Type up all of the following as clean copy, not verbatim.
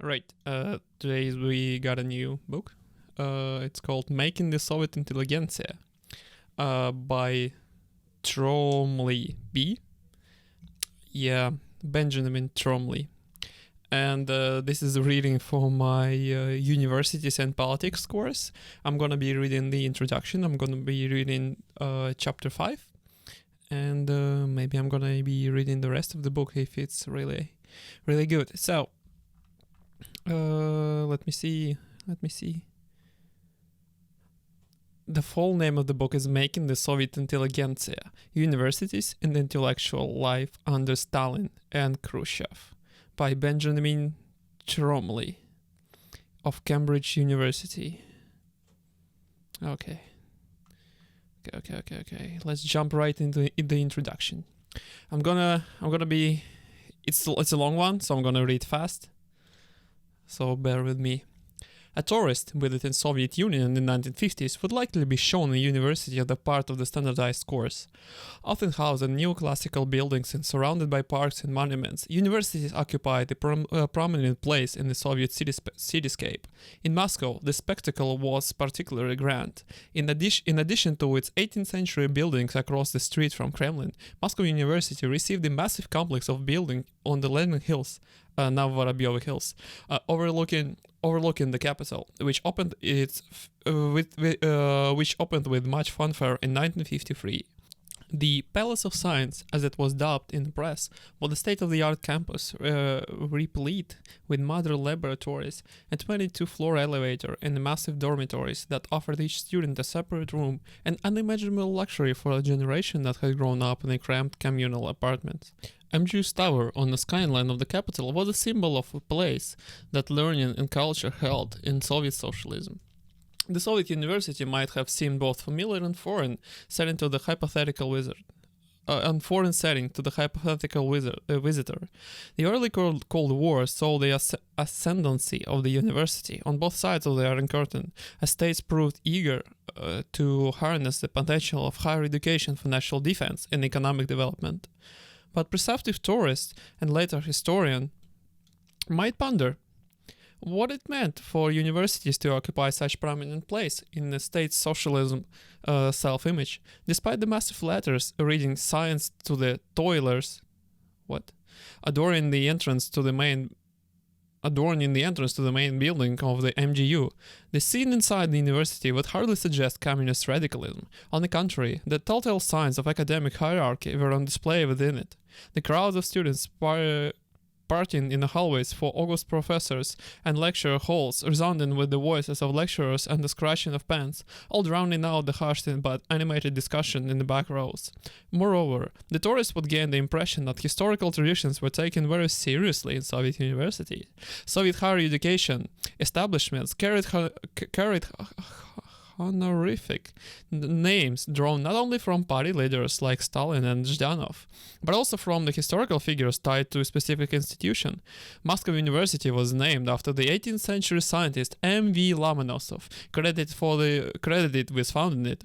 Right. Today we got a new book. It's called Making the Soviet Intelligentsia by Tromly B. Yeah, Benjamin Tromly. And this is a reading for my universities and politics course. I'm gonna be reading the introduction. I'm gonna be reading chapter 5. And maybe I'm gonna be reading the rest of the book if it's really, really good. So, let me see. The full name of the book is Making the Soviet Intelligentsia, Universities and Intellectual Life under Stalin and Khrushchev by Benjamin Tromly of Cambridge University. Okay. Let's jump right into the introduction. I'm gonna be. It's a long one, so I'm gonna read fast. So bear with me. A tourist visiting Soviet Union in the 1950s would likely be shown a university as a part of the standardized course. Often housed in neoclassical buildings and surrounded by parks and monuments, universities occupied a prominent place in the Soviet cityscape. In Moscow, the spectacle was particularly grand. In addition to its 18th century buildings across the street from Kremlin, Moscow University received a massive complex of buildings on the Lenin Hills, now Vorobyov Hills, overlooking the capital, which opened with much fanfare in 1953. The Palace of Science, as it was dubbed in the press, was a state-of-the-art campus replete with modern laboratories, a 22-floor elevator, and massive dormitories that offered each student a separate room, an unimaginable luxury for a generation that had grown up in a cramped communal apartment. MGU's tower on the skyline of the capital was a symbol of a place that learning and culture held in Soviet socialism. The Soviet University might have seemed both familiar and foreign setting to the hypothetical visitor. The early Cold War saw the ascendancy of the university on both sides of the Iron Curtain, as states proved eager to harness the potential of higher education for national defense and economic development. But perceptive tourist and later historian might ponder what it meant for universities to occupy such prominent place in the state's socialism self-image, despite the massive letters reading "Science to the Toilers," adorning the entrance to the main building of the MGU. The scene inside the university would hardly suggest communist radicalism. On the contrary, the telltale signs of academic hierarchy were on display within it. The crowds of students partying in the hallways for august professors and lecture halls resounding with the voices of lecturers and the scratching of pens, all drowning out the harsh but animated discussion in the back rows. Moreover, the tourists would gain the impression that historical traditions were taken very seriously in Soviet universities. Soviet higher education establishments carried honorific names drawn not only from party leaders like Stalin and Zhdanov, but also from the historical figures tied to a specific institution. Moscow University was named after the 18th century scientist M.V. Lomonosov, credited with founding it.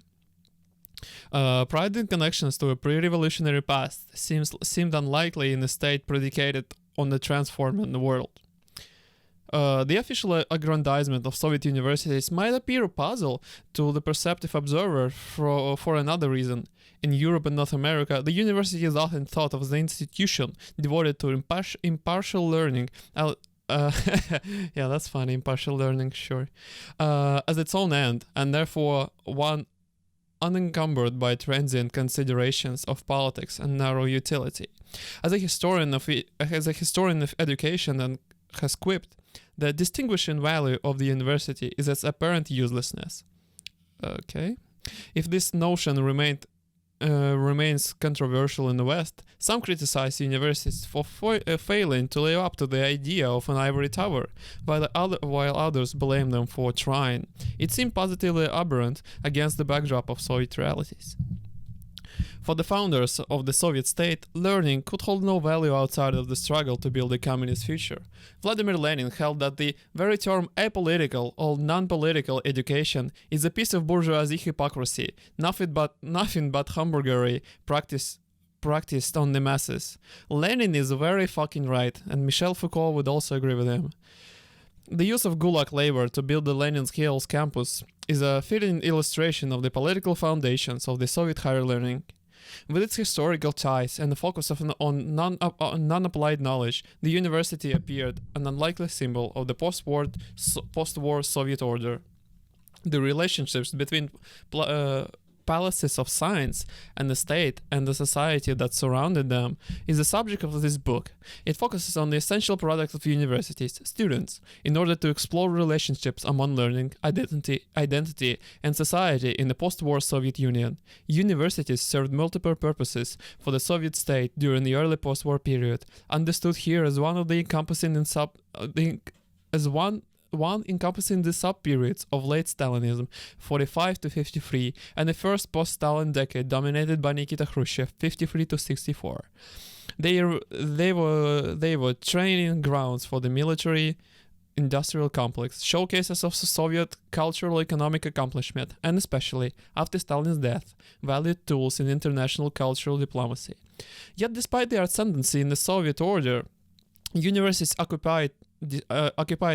Pride and connections to a pre-revolutionary past seemed unlikely in a state predicated on the transforming the world. The official aggrandizement of Soviet universities might appear a puzzle to the perceptive observer for another reason. In Europe and North America, the university is often thought of as an institution devoted to impartial learning. Yeah, that's funny, impartial learning, sure. As its own end, and therefore one unencumbered by transient considerations of politics and narrow utility. As a historian of education and has quipped, the distinguishing value of the university is its apparent uselessness. Okay. If this notion remains controversial in the West, some criticize universities for failing to live up to the idea of an ivory tower, while others blame them for trying. It seemed positively aberrant against the backdrop of Soviet realities. For the founders of the Soviet state, learning could hold no value outside of the struggle to build a communist future. Vladimir Lenin held that the very term apolitical or non-political education is a piece of bourgeoisie hypocrisy, nothing but hamburgery practiced on the masses. Lenin is very fucking right, and Michel Foucault would also agree with him. The use of Gulag labor to build the Lenin's Hills campus is a fitting illustration of the political foundations of the Soviet higher learning. With its historical ties and the focus on non-applied knowledge, the university appeared an unlikely symbol of the post-war Soviet order. The relationships between palaces of science and the state and the society that surrounded them is the subject of this book. It focuses on the essential product of universities, students, in order to explore relationships among learning, identity, and society in the post-war Soviet Union. Universities served multiple purposes for the Soviet state during the early post-war period, understood here as one of the encompassing encompassing the sub-periods of late Stalinism, 45 to 53, and the first post-Stalin decade dominated by Nikita Khrushchev, 53 to 64. They were training grounds for the military industrial complex, showcases of Soviet cultural economic accomplishment, and especially, after Stalin's death, valued tools in international cultural diplomacy. Yet despite their ascendancy in the Soviet order, universities occupied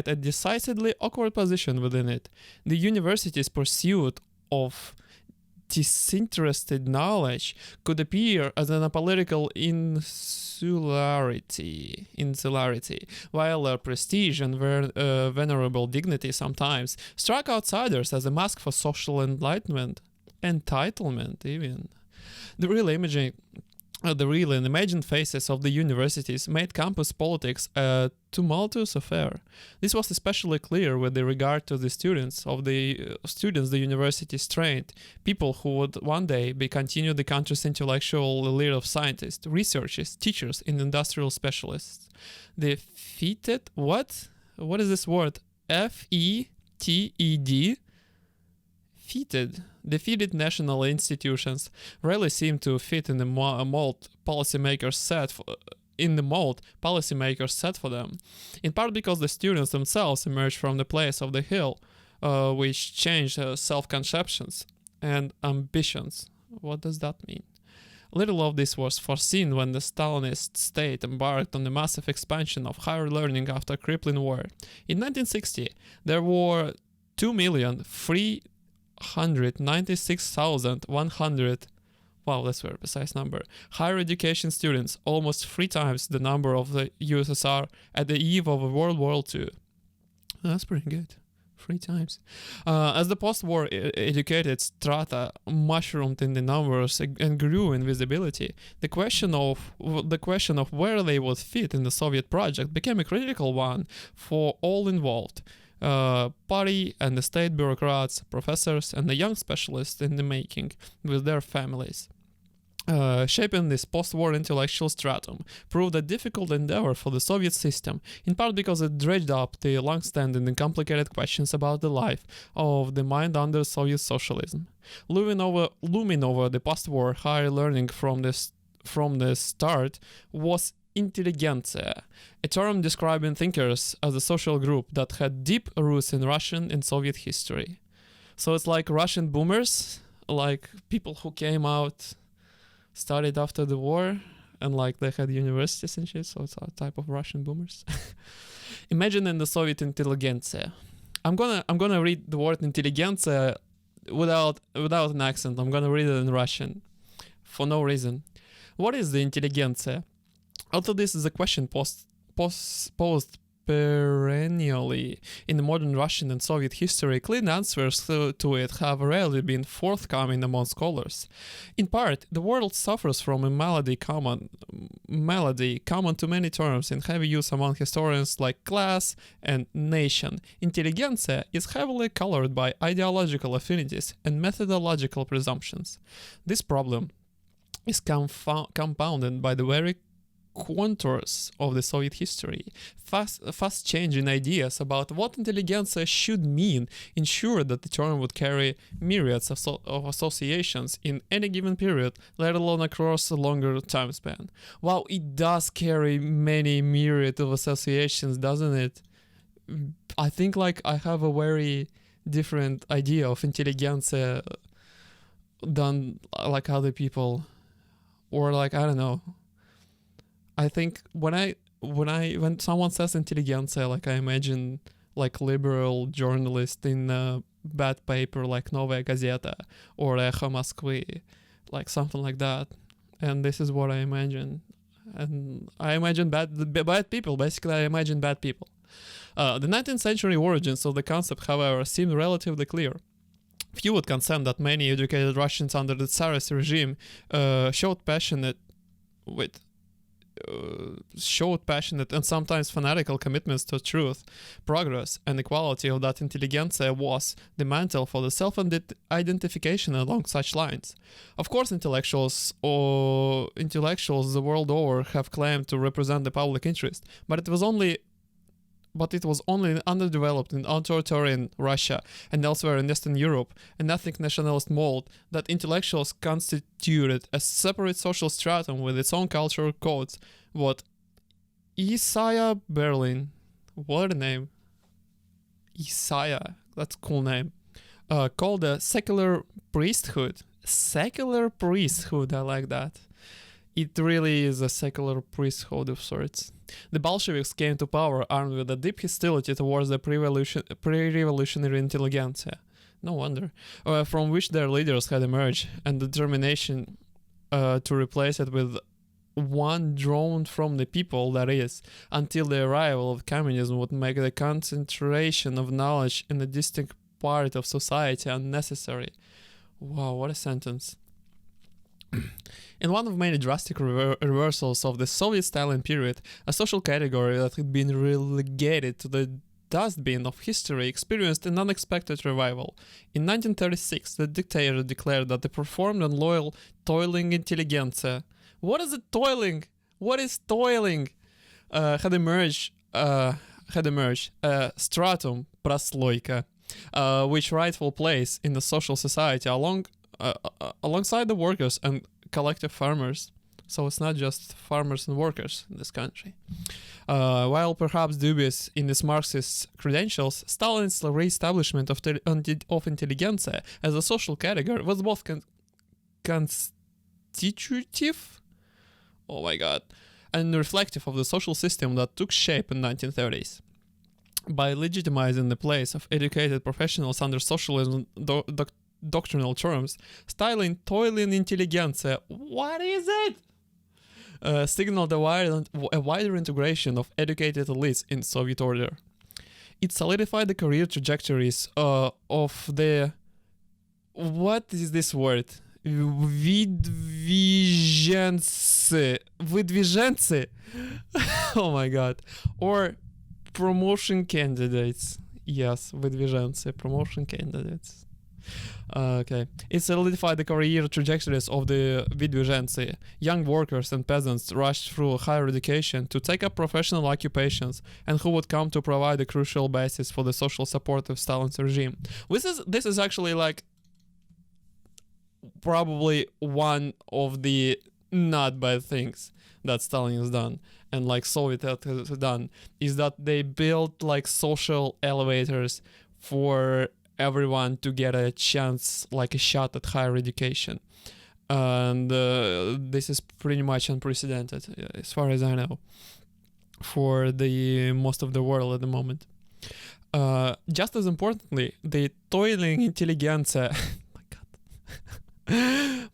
a decisively awkward position within it. The university's pursuit of disinterested knowledge could appear as an apolitical insularity, while their prestige and venerable dignity sometimes struck outsiders as a mask for social entitlement even. The real and imagined faces of the universities made campus politics a tumultuous affair. This was especially clear with regard to the students the universities trained, people who would one day continue the country's intellectual elite of scientists, researchers, teachers, and industrial specialists. The fetid, what is this word? F-E-T-E-D? Defeated national institutions rarely seem to fit in the mold policymakers set for them, in part because the students themselves emerged from the place of the hill, which changed self-conceptions and ambitions. What does that mean? Little of this was foreseen when the Stalinist state embarked on the massive expansion of higher learning after a crippling war. In 1960, there were 2,396,100, wow, that's a very precise number, higher education students, almost 3 times the number of the USSR at the eve of World War II. That's pretty good. 3 times. As the post-war educated strata mushroomed in the numbers and grew in visibility, the question of where they would fit in the Soviet project became a critical one for all involved. Party and the state bureaucrats, professors, and the young specialists in the making with their families. Shaping this post-war intellectual stratum proved a difficult endeavor for the Soviet system, in part because it dredged up the long-standing and complicated questions about the life of the mind under Soviet socialism. Looming over the post-war higher learning from the start was intelligenysia, a term describing thinkers as a social group that had deep roots in Russian and Soviet history. So it's like Russian boomers, like people who came out, studied after the war, and like they had universities and shit, so it's a type of Russian boomers. Imagine in the Soviet intelligenysia. I'm gonna read the word intelligenysia without an accent. I'm gonna read it in Russian for no reason. What is the intelligenysia? Although this is a question posed perennially in the modern Russian and Soviet history, clean answers to it have rarely been forthcoming among scholars. In part, the world suffers from a malady common to many terms in heavy use among historians like class and nation. Intelligenysia is heavily colored by ideological affinities and methodological presumptions. This problem is compounded by the very contours of the Soviet history. Fast changing ideas about what intelligentsia should mean ensured that the term would carry myriads of associations in any given period, let alone across a longer time span. Wow, it does carry many myriad of associations, doesn't it? I think like I have a very different idea of intelligentsia than like other people, or like I don't know. I think when someone says intelligencia, like I imagine like liberal journalist in a bad paper like Novaya Gazeta or Echo Moskvy, like something like that. And this is what I imagine. And I imagine bad people. Basically, I imagine bad people. The 19th century origins of the concept, however, seem relatively clear. Few would consent that many educated Russians under the Tsarist regime showed passionate and sometimes fanatical commitments to truth, progress, and equality of that intelligentsia was the mantle for the self-identification along such lines. Of course, intellectuals the world over have claimed to represent the public interest, but it was only underdeveloped in authoritarian Russia and elsewhere in Eastern Europe, an ethnic nationalist mold that intellectuals constituted a separate social stratum with its own cultural codes. What Isaiah Berlin, what a name, Isaiah, that's a cool name, called a secular priesthood. Secular priesthood, I like that. It really is a secular priesthood of sorts. The Bolsheviks came to power armed with a deep hostility towards the pre-revolutionary intelligentsia. No wonder. From which their leaders had emerged, and the determination to replace it with one drawn from the people, that is, until the arrival of communism would make the concentration of knowledge in a distinct part of society unnecessary. Wow, what a sentence. In one of many drastic reversals of the Soviet-Stalin period, a social category that had been relegated to the dustbin of history experienced an unexpected revival. In 1936, the dictator declared that the reformed and loyal toiling intelligentsia— what is it, toiling? What is toiling? Had emerged stratum prasloika, which rightful place in the social society alongside the workers and collective farmers. So it's not just farmers and workers in this country. While perhaps dubious in its Marxist credentials, Stalin's re-establishment of intelligentsia as a social category was both constitutive, oh my god, and reflective of the social system that took shape in the 1930s. By legitimizing the place of educated professionals under socialism doctrinal terms, styling toiling intelligentsia, what is it? Signaled a wider integration of educated elites in Soviet order. It solidified the career trajectories of the— what is this word? Выдвиженцы. Oh my god. Or promotion candidates. Yes, выдвиженцы, promotion candidates. Okay. It solidified the career trajectories of the выдвиженцы. Young workers and peasants rushed through higher education to take up professional occupations, and who would come to provide a crucial basis for the social support of Stalin's regime. This is actually like probably one of the not bad things that Stalin has done and like Soviet has done, is that they built like social elevators for everyone to get a chance, like a shot at higher education. And this is pretty much unprecedented, as far as I know, for the most of the world at the moment. Just as importantly, the toiling intelligentsia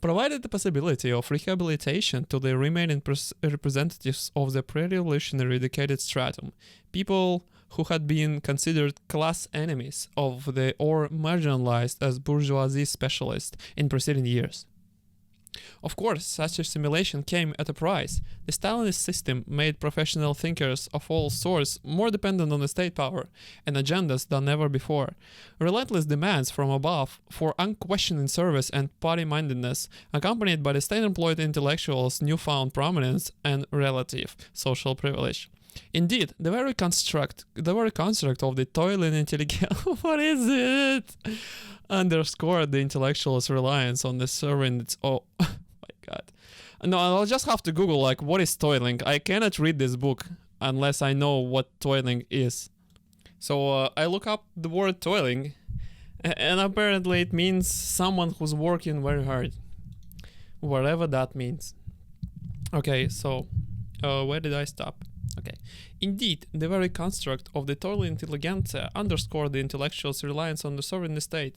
provided the possibility of rehabilitation to the remaining representatives of the pre-revolutionary educated stratum, people who had been considered class enemies of the or marginalized as bourgeoisie specialists in preceding years. Of course, such assimilation came at a price. The Stalinist system made professional thinkers of all sorts more dependent on the state power and agendas than ever before. Relentless demands from above for unquestioning service and party-mindedness, accompanied by the state-employed intellectuals' newfound prominence and relative social privilege. Indeed, the very construct of the toiling intelligentsia, what is it? Underscored the intellectual's reliance on the serving its— oh my god. No, I'll just have to Google like what is toiling. I cannot read this book unless I know what toiling is. So I look up the word toiling, and apparently it means someone who's working very hard. Whatever that means. Okay, so where did I stop? Okay. Indeed, the very construct of the total intelligentsia underscored the intellectuals' reliance on the sovereign state,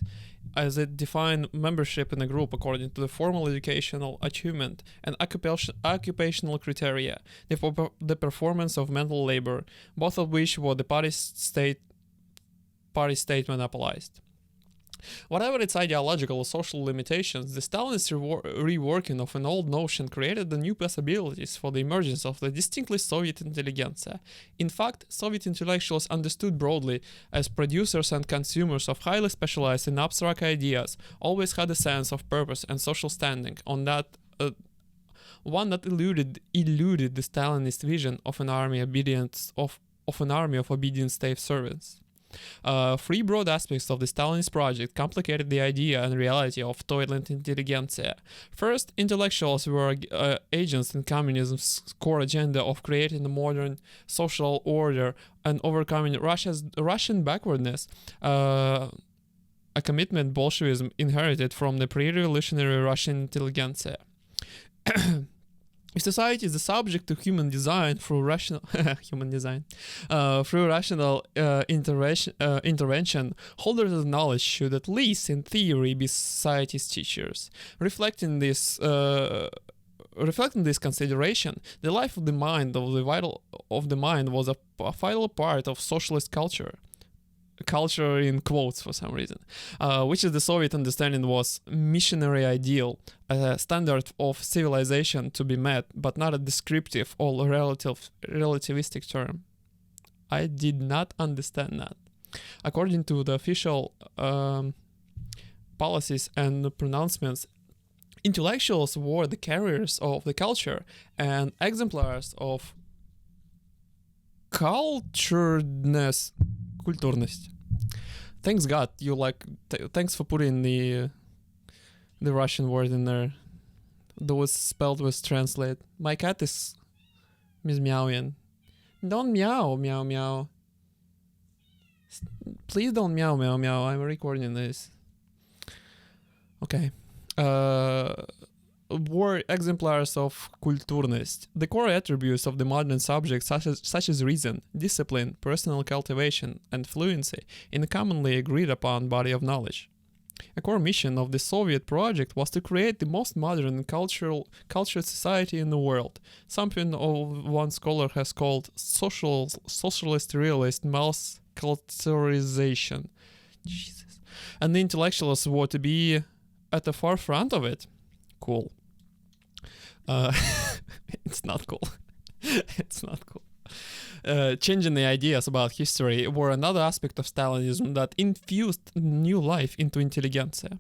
as it defined membership in a group according to the formal educational achievement and occupational criteria, the performance of mental labor, both of which were the party state monopolized. Whatever its ideological or social limitations, the Stalinist reworking of an old notion created the new possibilities for the emergence of the distinctly Soviet intelligentsia. In fact, Soviet intellectuals understood broadly as producers and consumers of highly specialized and abstract ideas, always had a sense of purpose and social standing on that one that eluded the Stalinist vision of an army of obedient state servants. Three broad aspects of the Stalinist project complicated the idea and reality of total intelligentsia. First, intellectuals were agents in communism's core agenda of creating a modern social order and overcoming Russian backwardness, a commitment Bolshevism inherited from the pre-revolutionary Russian intelligentsia. If society is the subject to human design through rational intervention, holders of knowledge should at least in theory be society's teachers. Reflecting this consideration, the life of the mind was a vital part of socialist culture in quotes for some reason, which is the Soviet understanding was missionary ideal, a standard of civilization to be met, but not a descriptive or relativistic term. I did not understand that. According to the official policies and pronouncements, intellectuals were the carriers of the culture and exemplars of culturedness. Культурность. Thanks God, you thanks for putting the Russian word in there. That was spelled with translate. My cat is meowing. Don't meow, meow, meow. Please don't meow, meow, meow. I'm recording this. Okay. Were exemplars of культурность, the core attributes of the modern subject such as reason, discipline, personal cultivation, and fluency in a commonly agreed upon body of knowledge. A core mission of the Soviet project was to create the most modern and cultured society in the world, something one scholar has called socialist realist mass culturalization. Jesus. And the intellectuals were to be at the forefront of it. Cool. It's not cool. It's not cool. Changing the ideas about history were another aspect of Stalinism that infused new life into intelligentsia.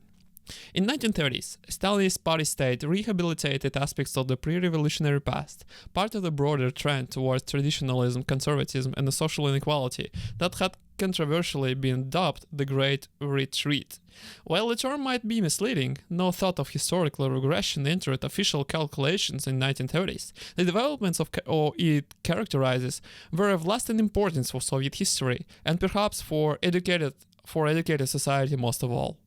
In 1930s, Stalinist party state rehabilitated aspects of the pre-revolutionary past, part of the broader trend towards traditionalism, conservatism, and the social inequality that had controversially been dubbed the Great Retreat. While the term might be misleading, no thought of historical regression entered official calculations in 1930s. The developments it characterizes were of lasting importance for Soviet history, and perhaps for educated society most of all.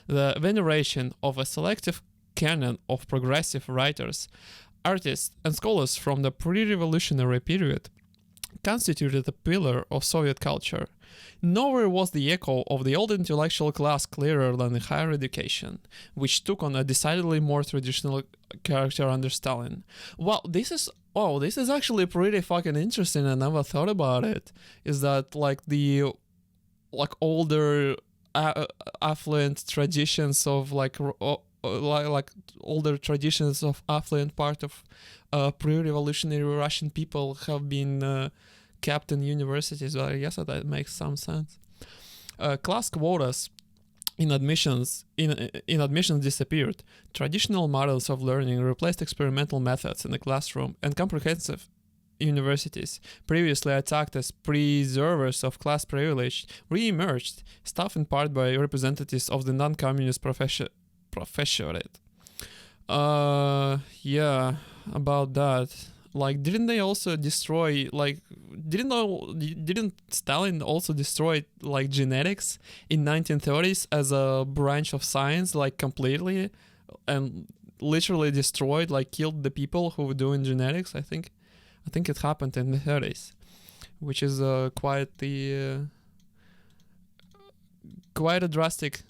The veneration of a selective canon of progressive writers, artists, and scholars from the pre-revolutionary period constituted a pillar of Soviet culture. Nowhere was the echo of the old intellectual class clearer than in higher education, which took on a decidedly more traditional character under Stalin. Wow, this is actually pretty fucking interesting. I never thought about it. Is that the older affluent traditions of older traditions of affluent part of pre-revolutionary Russian people have been kept in universities. Well, I guess that makes some sense. Class quotas in admissions disappeared. Traditional models of learning replaced experimental methods in the classroom, and comprehensive universities, previously attacked as preservers of class privilege, re-emerged, staffed in part by representatives of the non-communist professorate. Yeah, about that. Didn't they also destroy, didn't Stalin also destroy, genetics in 1930s as a branch of science, completely, and literally destroyed, killed the people who were doing genetics, I think. I think it happened in the 30s, which is quite a drastic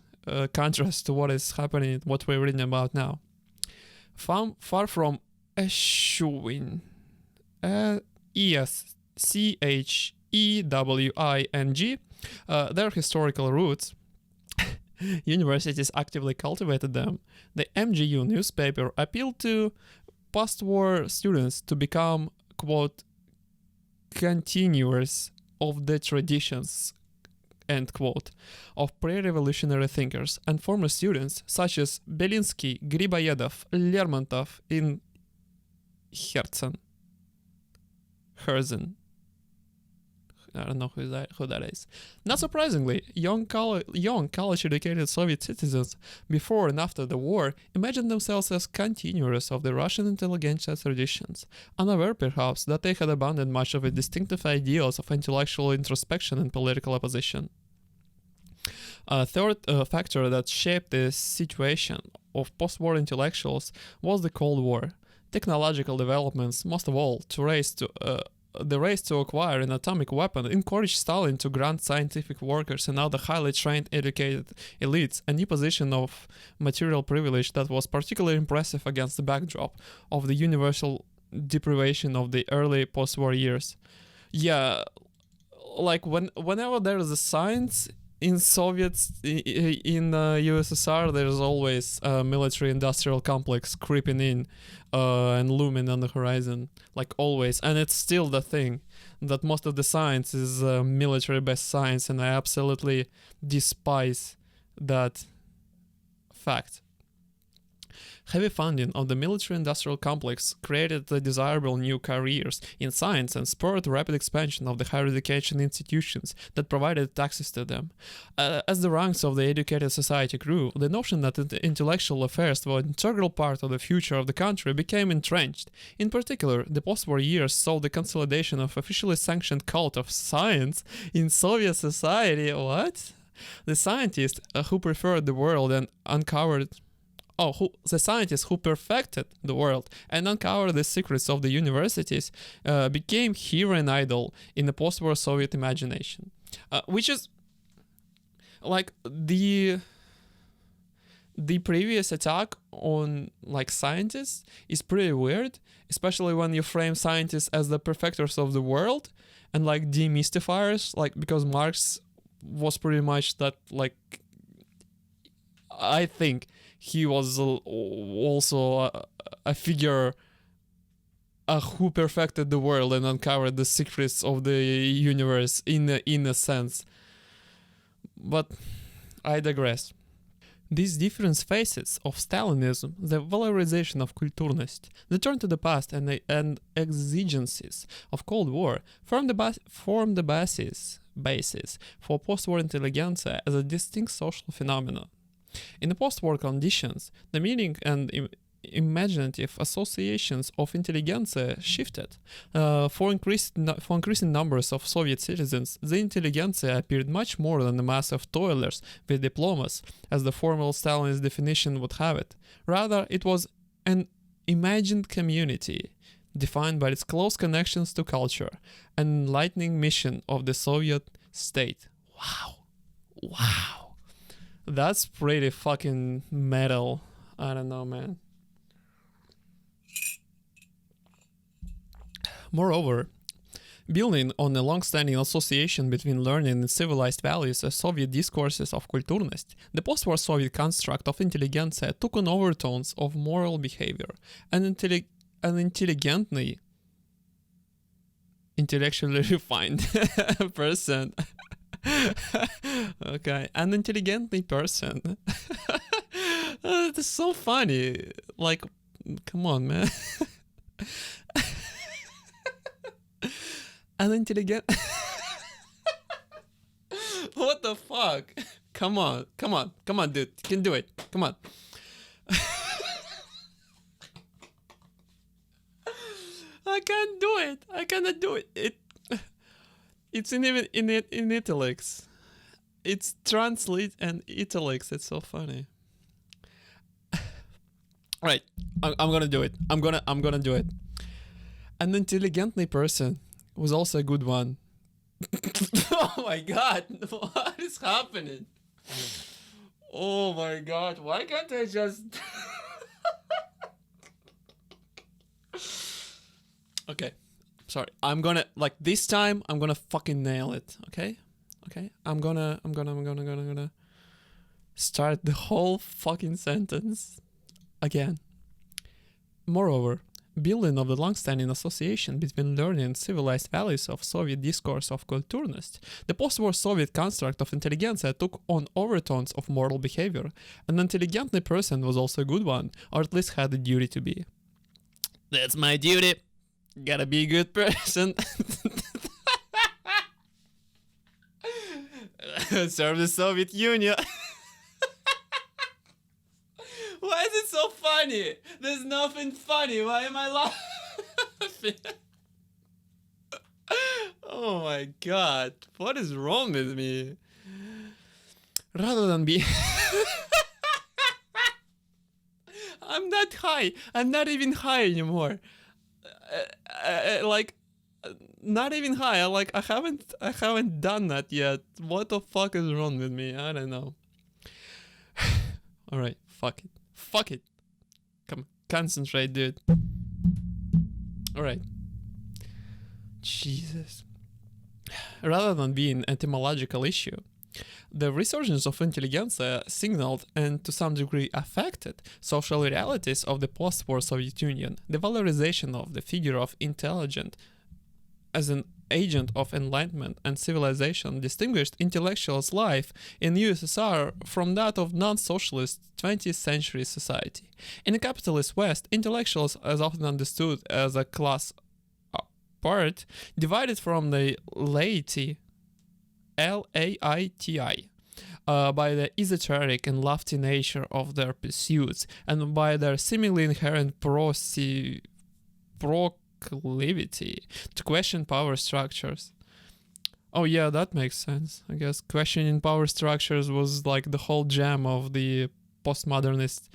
contrast to what is happening, what we're reading about now. Far from eschewing, ESCHEWING, their historical roots, universities actively cultivated them. The MGU newspaper appealed to post-war students to become, quote, continuers of the traditions, end quote, of pre-revolutionary thinkers, and former students such as Belinsky, Griboyedov, Lermontov in Herzen. I don't know who that is. Not surprisingly, young college-educated Soviet citizens before and after the war imagined themselves as continuers of the Russian intelligentsia traditions, unaware perhaps that they had abandoned much of the distinctive ideals of intellectual introspection and political opposition. A third factor that shaped the situation of post-war intellectuals was the Cold War. Technological developments, most of all, the race to acquire an atomic weapon encouraged Stalin to grant scientific workers and other highly trained, educated elites a new position of material privilege that was particularly impressive against the backdrop of the universal deprivation of the early post-war years. Yeah, like whenever there is a science in Soviets, in USSR, there's always a military-industrial complex creeping in and looming on the horizon, like always. And it's still the thing that most of the science is military-based science, and I absolutely despise that fact. Heavy funding of the military-industrial complex created the desirable new careers in science and spurred rapid expansion of the higher education institutions that provided access to them. As the ranks of the educated society grew, the notion that intellectual affairs were an integral part of the future of the country became entrenched. In particular, the post-war years saw the consolidation of officially sanctioned cult of science in Soviet society. What? The scientists who preferred the world and the scientists who perfected the world and uncovered the secrets of the universities became hero and idol in the post-war Soviet imagination, which is like the previous attack on like scientists is pretty weird, especially when you frame scientists as the perfecters of the world and like demystifiers, like because Marx was pretty much that, like, I think he was also a figure who perfected the world and uncovered the secrets of the universe in a sense. But I digress. These different phases of Stalinism, the valorization of kulturность, the turn to the past, and exigencies of Cold War form the basis for post-war intelligentsia as a distinct social phenomenon. In the post-war conditions, the meaning and imaginative associations of intelligentsia shifted. For increasing numbers of Soviet citizens, the intelligentsia appeared much more than a mass of toilers with diplomas, as the formal Stalinist definition would have it. Rather, it was an imagined community, defined by its close connections to culture, an enlightening mission of the Soviet state. Wow. That's pretty fucking metal. I don't know, man. Moreover, building on a long-standing association between learning and civilized values as Soviet discourses of kulturность, the post-war Soviet construct of intelligentsia took on overtones of moral behavior. An intelligently, intellectually refined person. Okay, an intelligently person. It's so funny. Like, come on, man. An intelligent. What the fuck? Come on, dude. You can do it. Come on. I can't do it. I cannot do it. It's in italics. It's translate and italics. It's so funny. Right, I'm gonna do it. I'm gonna do it. An intelligently person was also a good one. Oh my god, what is happening? Oh my god, why can't I just... Okay, sorry. I'm gonna, like, this time, I'm gonna fucking nail it, okay? Okay? I'm gonna start the whole fucking sentence again. Moreover, building of the long-standing association between learning and civilized values of Soviet discourse of kulturность, the post-war Soviet construct of intelligentsia took on overtones of moral behavior. An intelligently person was also a good one, or at least had a duty to be. That's my duty. Gotta be a good person. Serve the Soviet Union. Why is it so funny? There's nothing funny. Why am I laughing? Oh my god. What is wrong with me? Rather than be... I'm not high. I'm not even high anymore. Not even high. I haven't done that yet. What the fuck is wrong with me? I don't know. Alright, fuck it. Come, concentrate, dude. Alright. Jesus. Rather than being an etymological issue, the resurgence of intelligentsia signaled and to some degree affected social realities of the post-war Soviet Union. The valorization of the figure of intelligent as an agent of enlightenment and civilization distinguished intellectuals' life in USSR from that of non-socialist 20th century society. In the capitalist West, intellectuals, as often understood as a class apart, divided from the laity, L-A-I-T-I, by the esoteric and lofty nature of their pursuits, and by their seemingly inherent proclivity to question power structures. Oh yeah, that makes sense. I guess questioning power structures was like the whole jam of the postmodernist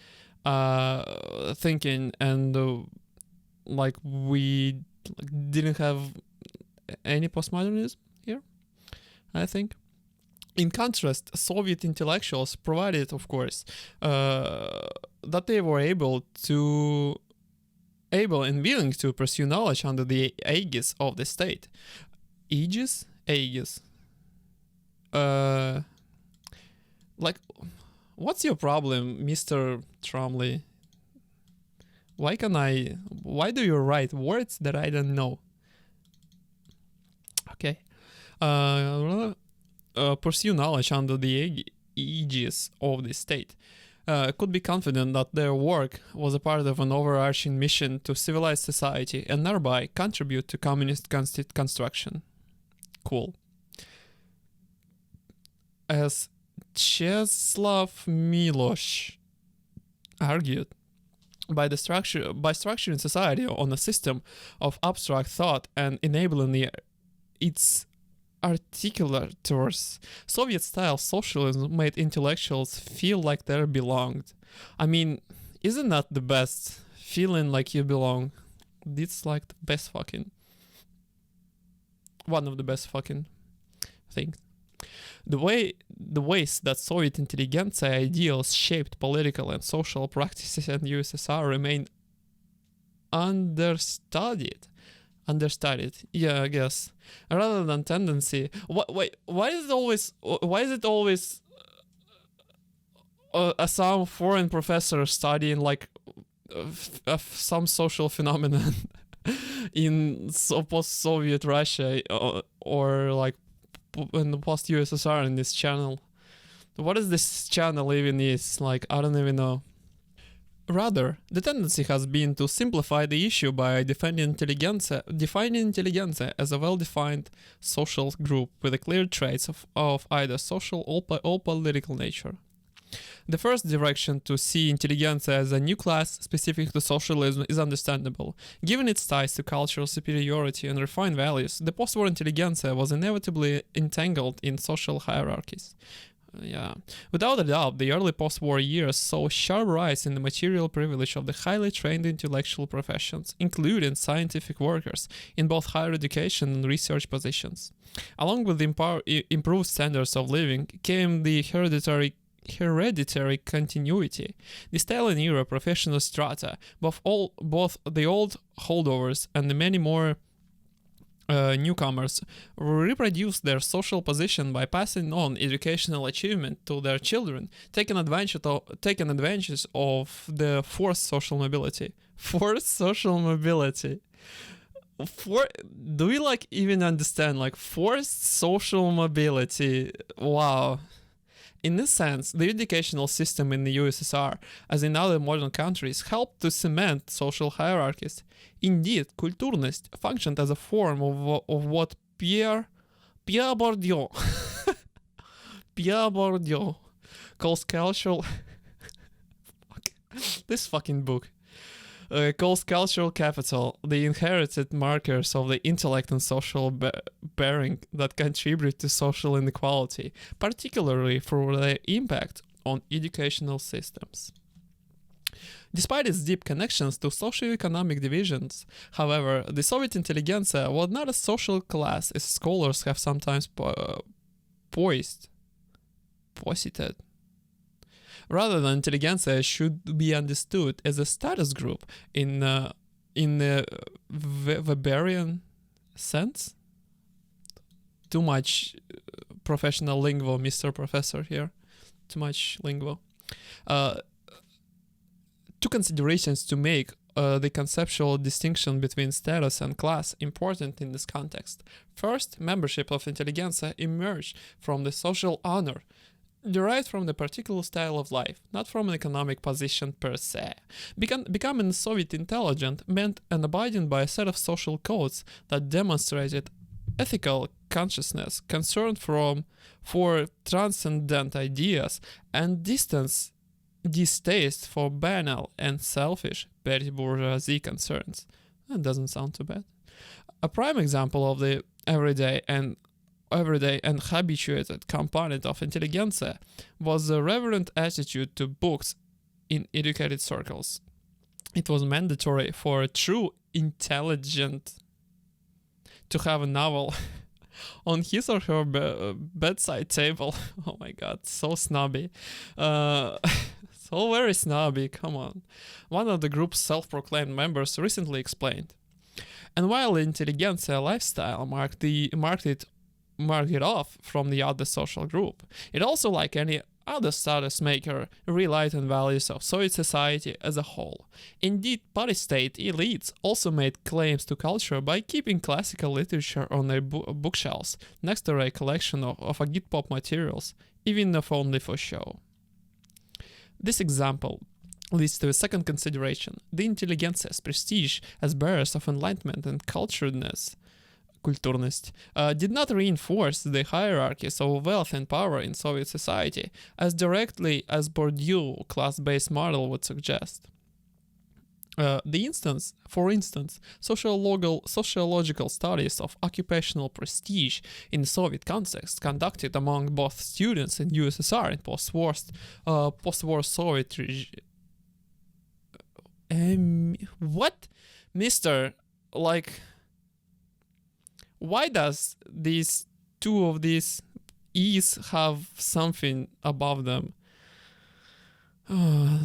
thinking, and we didn't have any postmodernism here, I think. In contrast, Soviet intellectuals provided, of course, that they were able and willing to pursue knowledge under the aegis of the state. Aegis? Aegis. What's your problem, Mr. Tromly? Why do you write words that I don't know? Okay. Pursue knowledge under the aegis of the state. Could be confident that their work was a part of an overarching mission to civilize society and thereby contribute to communist construction. Cool. As Czeslaw Milosz argued, by structuring society on a system of abstract thought and enabling its articulators, Soviet-style socialism made intellectuals feel like they belonged. I mean, isn't that the best? Feeling like you belong. It's like the best fucking... one of the best fucking things. The ways that Soviet intelligentsia ideals shaped political and social practices in USSR remain understudied. Yeah, I guess. Rather than tendency. Why is it always some foreign professor studying some social phenomenon in post-Soviet Russia or in the post-USSR in this channel? What is this channel even is? I don't even know. Rather, the tendency has been to simplify the issue by defining intelligentsia as a well-defined social group with a clear traits of either social or political nature. The first direction to see intelligentsia as a new class specific to socialism is understandable. Given its ties to cultural superiority and refined values, the post-war intelligentsia was inevitably entangled in social hierarchies. Yeah. Without a doubt, the early post-war years saw a sharp rise in the material privilege of the highly trained intellectual professions, including scientific workers in both higher education and research positions. Along with the improved standards of living came the hereditary continuity. The Stalin era professional strata, both the old holdovers and the many more newcomers, reproduced their social position by passing on educational achievement to their children, taking advantage of the forced social mobility. Forced social mobility. Do we like even understand like forced social mobility? Wow. In this sense, the educational system in the USSR, as in other modern countries, helped to cement social hierarchies. Indeed, kulturность functioned as a form of what Pierre Bourdieu Pierre Bourdieu calls cultural this fucking book calls cultural capital, the inherited markers of the intellect and social bearing that contribute to social inequality, particularly through their impact on educational systems. Despite its deep connections to socio-economic divisions, however, the Soviet intelligentsia was not a social class as scholars have sometimes posited. Rather than intelligentsia should be understood as a status group in the Weberian sense. Too much professional lingo, Mr. Professor here. Too much lingo. Two considerations to make the conceptual distinction between status and class important in this context. First, membership of intelligentsia emerged from the social honor derived from the particular style of life, not from an economic position per se. Becoming Soviet intelligent meant an abiding by a set of social codes that demonstrated ethical consciousness, concern for transcendent ideas, and distaste for banal and selfish petty bourgeoisie concerns. That doesn't sound too bad. A prime example of the everyday and habituated component of intelligentsia was the reverent attitude to books in educated circles. It was mandatory for a true intelligent to have a novel on his or her bedside table. Oh my god, so snobby. So very snobby, come on. One of the group's self-proclaimed members recently explained. And while the intelligentsia lifestyle marked it off from the other social group, it also, like any other status maker, relied on values of Soviet society as a whole. Indeed, party-state elites also made claims to culture by keeping classical literature on their bookshelves next to a collection of agitpop materials, even if only for show. This example leads to a second consideration. The intelligentsia's prestige as bearers of enlightenment and kulturность, did not reinforce the hierarchies of wealth and power in Soviet society as directly as Bourdieu's class-based model would suggest. For instance, sociological studies of occupational prestige in the Soviet context conducted among both students in USSR and post-war Soviet what? Mister, like, why does these two of these E's have something above them?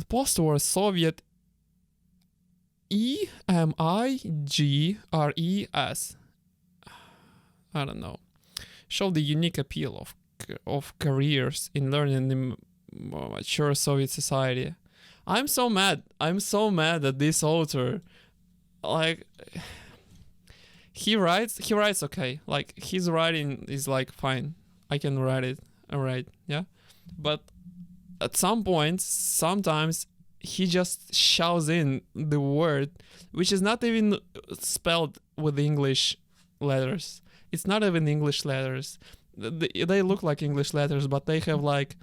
Post-war Soviet EMIGRES. I don't know. Show the unique appeal of careers in learning in mature Soviet society. I'm so mad at this author. Like, he writes okay. Like, his writing is like fine. I can write it. Alright, yeah. But at some point, sometimes he just shoves in the word which is not even spelled with English letters. It's not even English letters. They look like English letters, but they have like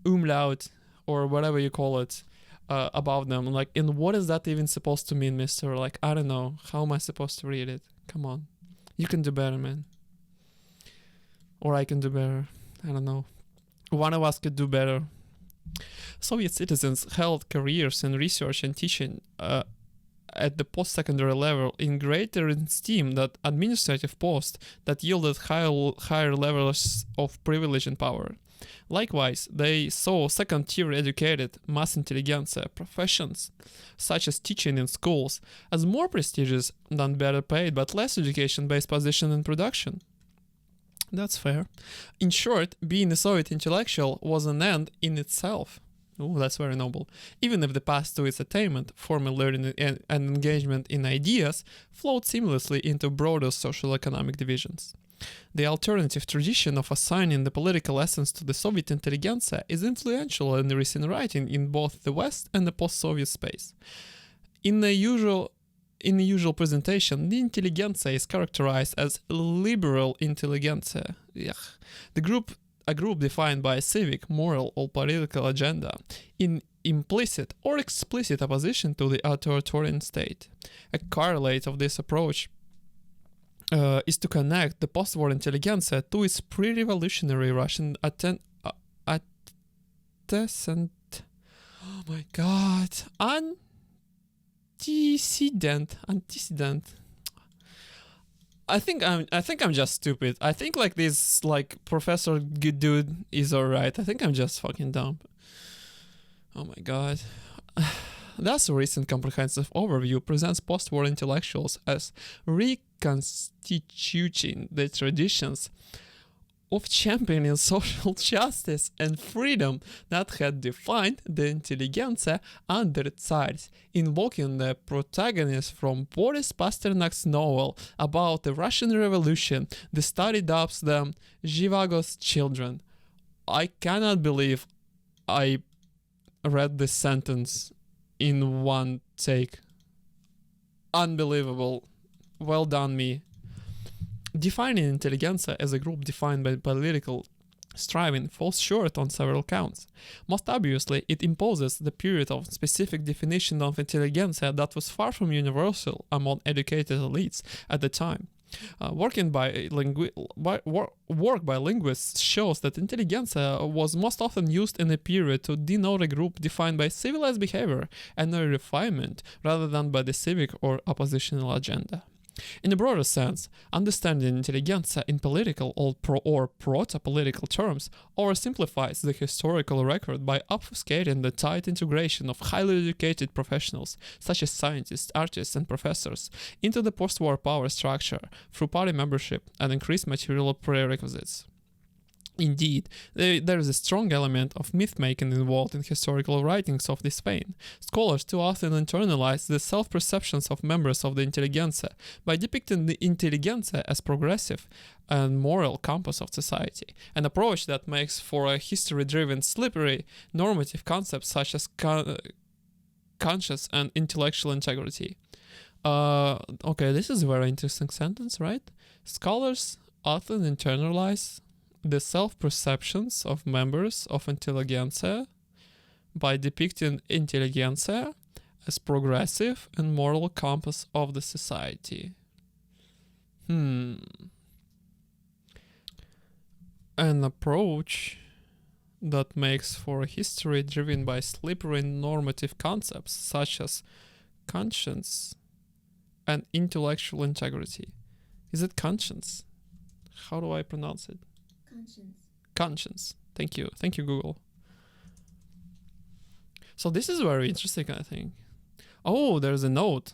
umlaut or whatever you call it above them. Like, and what is that even supposed to mean, mister? Like, I don't know. How am I supposed to read it? Come on. You can do better, man. Or I can do better. I don't know. One of us could do better. Soviet citizens held careers in research and teaching at the post-secondary level in greater esteem than administrative posts that yielded higher levels of privilege and power. Likewise, they saw second-tier educated mass intelligentsia professions, such as teaching in schools, as more prestigious than better paid but less education-based position in production. That's fair. In short, being a Soviet intellectual was an end in itself. Ooh, that's very noble. Even if the path to its attainment, formal learning and engagement in ideas, flowed seamlessly into broader social economic divisions. The alternative tradition of assigning the political essence to the Soviet intelligentsia is influential in recent writing in both the West and the post-Soviet space. In the usual presentation, the intelligentsia is characterized as liberal intelligentsia. A group defined by a civic, moral, or political agenda, in implicit or explicit opposition to the authoritarian state. A correlate of this approach is to connect the post-war intelligentsia to its pre-revolutionary Russian antecedent. Oh my god. Antecedent. I think I'm just stupid. I think like this like Professor Good Dude is alright. I think I'm just fucking dumb. Oh my god. Thus, a recent comprehensive overview presents post-war intellectuals as reconstituting the traditions of championing social justice and freedom that had defined the intelligentsia under Tsars, invoking the protagonist from Boris Pasternak's novel about the Russian Revolution. The study dubs them Zhivago's children. I cannot believe I read this sentence in one take. Unbelievable. Well done, me. Defining intelligentsia as a group defined by political striving falls short on several counts. Most obviously, it imposes the period of specific definition of intelligentsia that was far from universal among educated elites at the time. Work by linguists shows that intelligentsia was most often used in a period to denote a group defined by civilized behavior and a refinement rather than by the civic or oppositional agenda. In a broader sense, understanding intelligentsia in political or proto-political terms oversimplifies the historical record by obfuscating the tight integration of highly educated professionals, such as scientists, artists, and professors, into the post-war power structure through party membership and increased material prerequisites. Indeed, there is a strong element of myth-making involved in historical writings of this vein. Scholars too often internalize the self-perceptions of members of the intelligentsia by depicting the intelligentsia as progressive and moral compass of society, an approach that makes for a history-driven, slippery, normative concepts such as conscious and intellectual integrity. Okay, this is a very interesting sentence, right? Scholars often internalize the self-perceptions of members of intelligentsia by depicting intelligentsia as progressive and moral compass of the society. An approach that makes for a history driven by slippery normative concepts such as conscience and intellectual integrity. Is it conscience? How do I pronounce it? Conscience. Thank you, Google. So this is very interesting, I think. Oh, there's a note.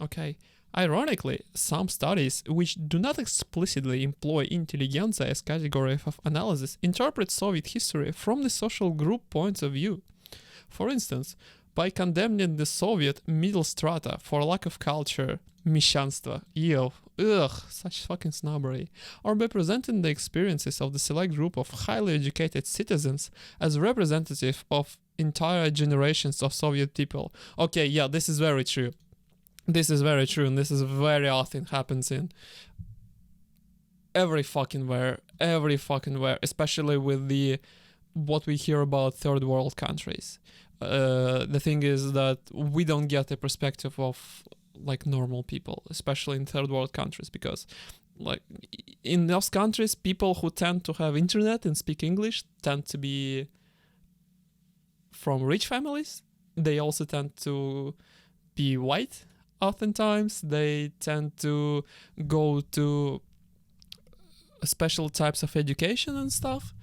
Okay. Ironically, some studies which do not explicitly employ intelligentsia as category of analysis interpret Soviet history from the social group points of view. For instance, by condemning the Soviet middle strata for lack of culture, mещанство, such fucking snobbery, or by presenting the experiences of the select group of highly educated citizens as representative of entire generations of Soviet people. Okay, yeah, this is very true. This is very true, and this is very often happens in every fucking where, especially with the what we hear about third world countries. The thing is that we don't get a perspective of like normal people, especially in third world countries, because like in those countries, people who tend to have internet and speak English tend to be from rich families. They also tend to be white. Oftentimes, they tend to go to special types of education and stuff.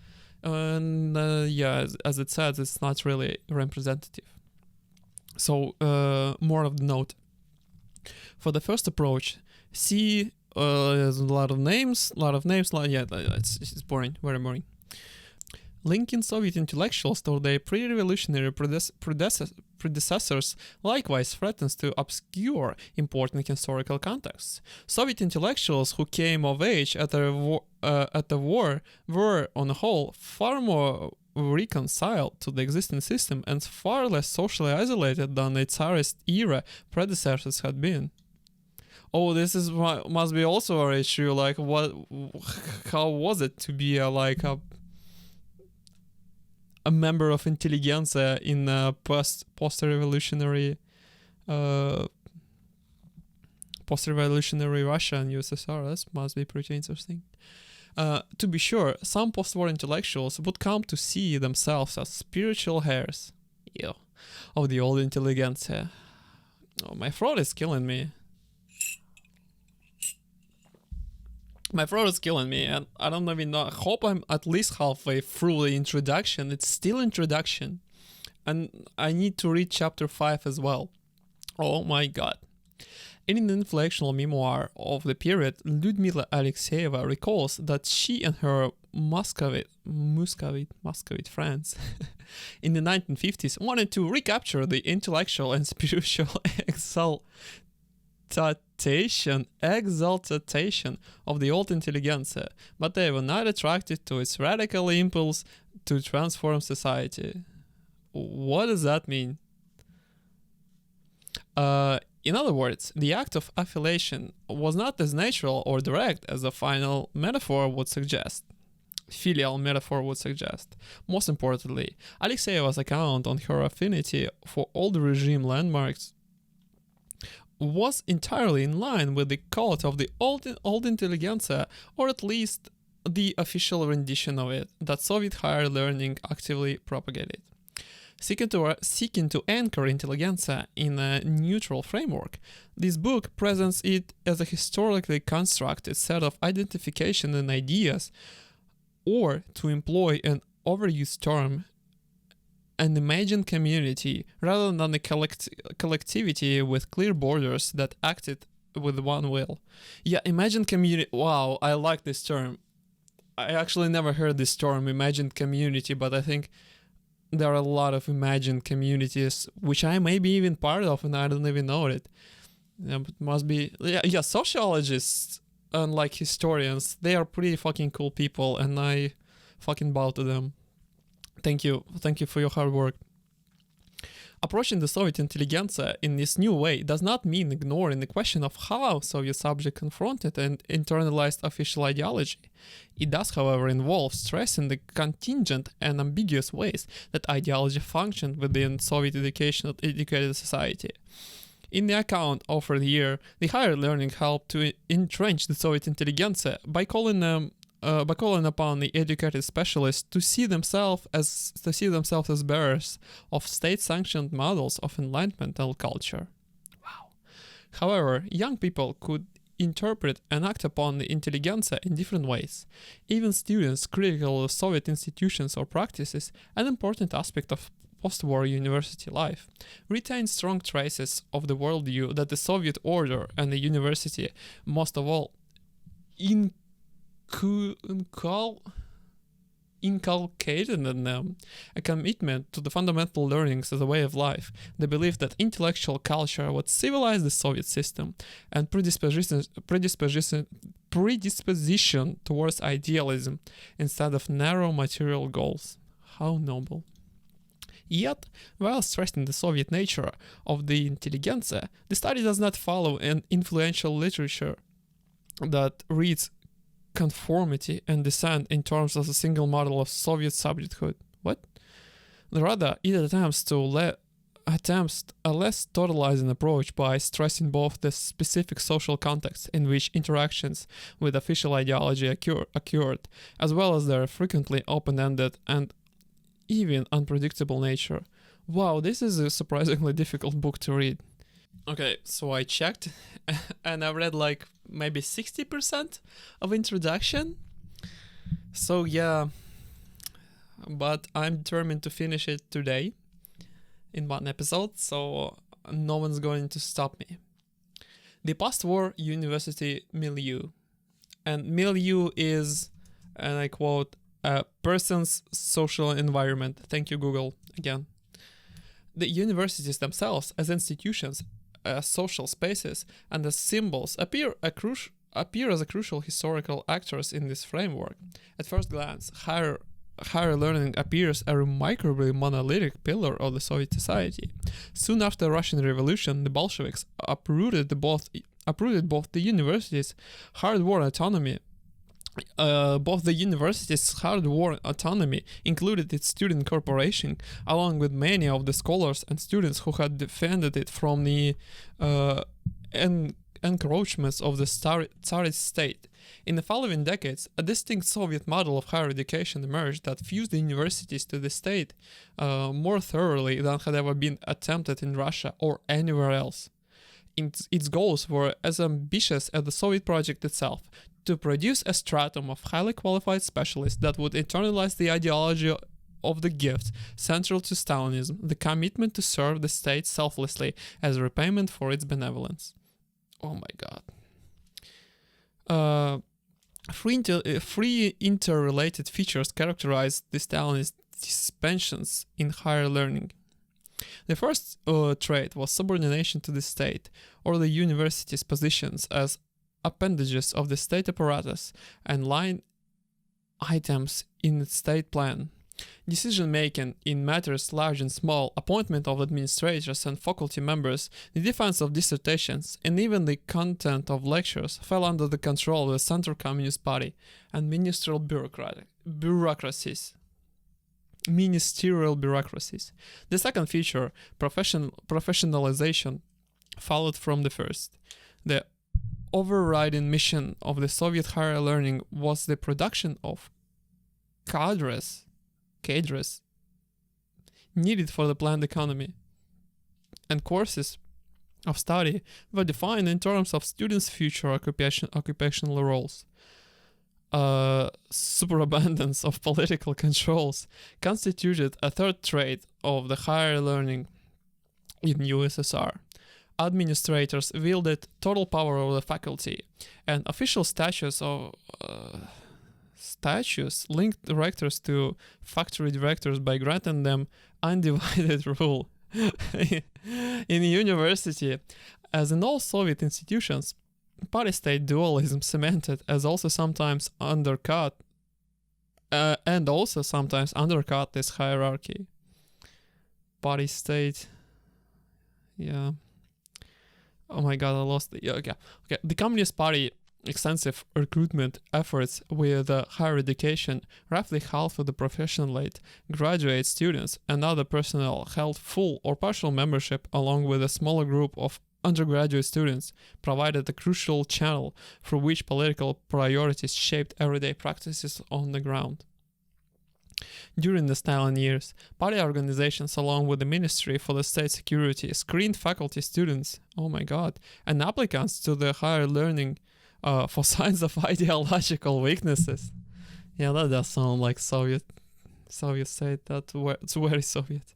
And as it says, it's not really representative. So more of the note. For the first approach, see there's a lot of names. It's boring, very boring. Linking Soviet intellectuals to their pre-revolutionary predecessors likewise threatens to obscure important historical contexts. Soviet intellectuals who came of age at the war were, on the whole, far more reconciled to the existing system and far less socially isolated than the Tsarist era predecessors had been. Oh, this is must be also an issue. Like, how was it to be a member of intelligentsia in a post-revolutionary Russia and USSR? That must be pretty interesting. To be sure, some post-war intellectuals would come to see themselves as spiritual heirs of the old intelligentsia. Oh, my throat is killing me. My throat is killing me, and I don't even know. I hope I'm at least halfway through the introduction. It's still introduction. And I need to read chapter 5 as well. Oh my god. In an influential memoir of the period, Lyudmila Alexeyeva recalls that she and her Muscovite friends in the 1950s wanted to recapture the intellectual and spiritual exaltation of the old intelligentsia, but they were not attracted to its radical impulse to transform society. What does that mean? In other words, the act of affiliation was not as natural or direct as the filial metaphor would suggest. Most importantly, Alexeyeva's account on her affinity for old regime landmarks was entirely in line with the cult of the old intelligentsia, or at least the official rendition of it that Soviet higher learning actively propagated. Seeking to anchor intelligentsia in a neutral framework, this book presents it as a historically constructed set of identification and ideas, or, to employ an overused term, an imagined community rather than a collectivity with clear borders that acted with one will. Yeah, imagined community. Wow, I like this term. I actually never heard this term, imagined community, but I think there are a lot of imagined communities which I may be even part of and I don't even know it. It must be, sociologists, unlike historians, they are pretty fucking cool people and I fucking bow to them. Thank you for your hard work. Approaching the Soviet intelligentsia in this new way does not mean ignoring the question of how Soviet subject confronted and internalized official ideology. It does, however, involve stressing the contingent and ambiguous ways that ideology functioned within Soviet educated society. In the account offered here, the higher learning helped to entrench the Soviet intelligentsia by calling upon the educated specialists to see themselves as bearers of state-sanctioned models of enlightenmental culture. Wow. However, young people could interpret and act upon the intelligentsia in different ways. Even students critical of Soviet institutions or practices, an important aspect of post-war university life, retain strong traces of the worldview that the Soviet order and the university, most of all, inculcated in them a commitment to the fundamental learnings as a way of life, the belief that intellectual culture would civilize the Soviet system, and predisposition towards idealism instead of narrow material goals. How noble. Yet, while stressing the Soviet nature of the intelligentsia, the study does not follow an influential literature that reads conformity and descent in terms of a single model of Soviet subjecthood. What? Rather, it attempts to attempts a less totalizing approach by stressing both the specific social context in which interactions with official ideology occurred, as well as their frequently open-ended and even unpredictable nature. Wow, this is a surprisingly difficult book to read. Okay, so I checked and I read like maybe 60% of introduction. So yeah, but I'm determined to finish it today in one episode, so no one's going to stop me. The post-war university milieu. And milieu is, and I quote, a person's social environment. Thank you, Google, again. The universities themselves, as institutions, as social spaces, and as symbols, appear as a crucial historical actors in this framework. At first glance, higher learning appears a remarkably monolithic pillar of the Soviet society. Soon after the Russian Revolution, the Bolsheviks uprooted both the universities' hard-won autonomy. Both the university's hard-won autonomy included its student corporation, along with many of the scholars and students who had defended it from the encroachments of the Tsarist state. In the following decades, a distinct Soviet model of higher education emerged that fused the universities to the state more thoroughly than had ever been attempted in Russia or anywhere else. Its goals were as ambitious as the Soviet project itself, to produce a stratum of highly qualified specialists that would internalize the ideology of the gift central to Stalinism, the commitment to serve the state selflessly as repayment for its benevolence. Oh my god. Three interrelated features characterize the Stalinist dispensions in higher learning. The first trait was subordination to the state, or the university's positions as appendages of the state apparatus and line items in its state plan. Decision-making in matters large and small, appointment of administrators and faculty members, the defense of dissertations, and even the content of lectures fell under the control of the Central Communist Party and ministerial bureaucracies. The second feature, professionalization, followed from the first. The overriding mission of the Soviet higher learning was the production of cadres needed for the planned economy, and courses of study were defined in terms of students' future occupational roles. Superabundance of political controls constituted a third trait of the higher learning in USSR. Administrators wielded total power over the faculty, and official statutes linked rectors to factory directors by granting them undivided rule. In university, as in all Soviet institutions, party-state dualism cemented as also sometimes undercut this hierarchy. Party-state, yeah. Oh my god, I lost it. Yeah, okay. The Communist Party extensive recruitment efforts with higher education, roughly half of the professional-late graduate students and other personnel held full or partial membership, along with a smaller group of undergraduate students, provided a crucial channel through which political priorities shaped everyday practices on the ground. During the Stalin years, party organizations along with the Ministry for the State Security screened faculty, students, and applicants to the higher learning for signs of ideological weaknesses. Yeah, that does sound like Soviet state. It's very Soviet.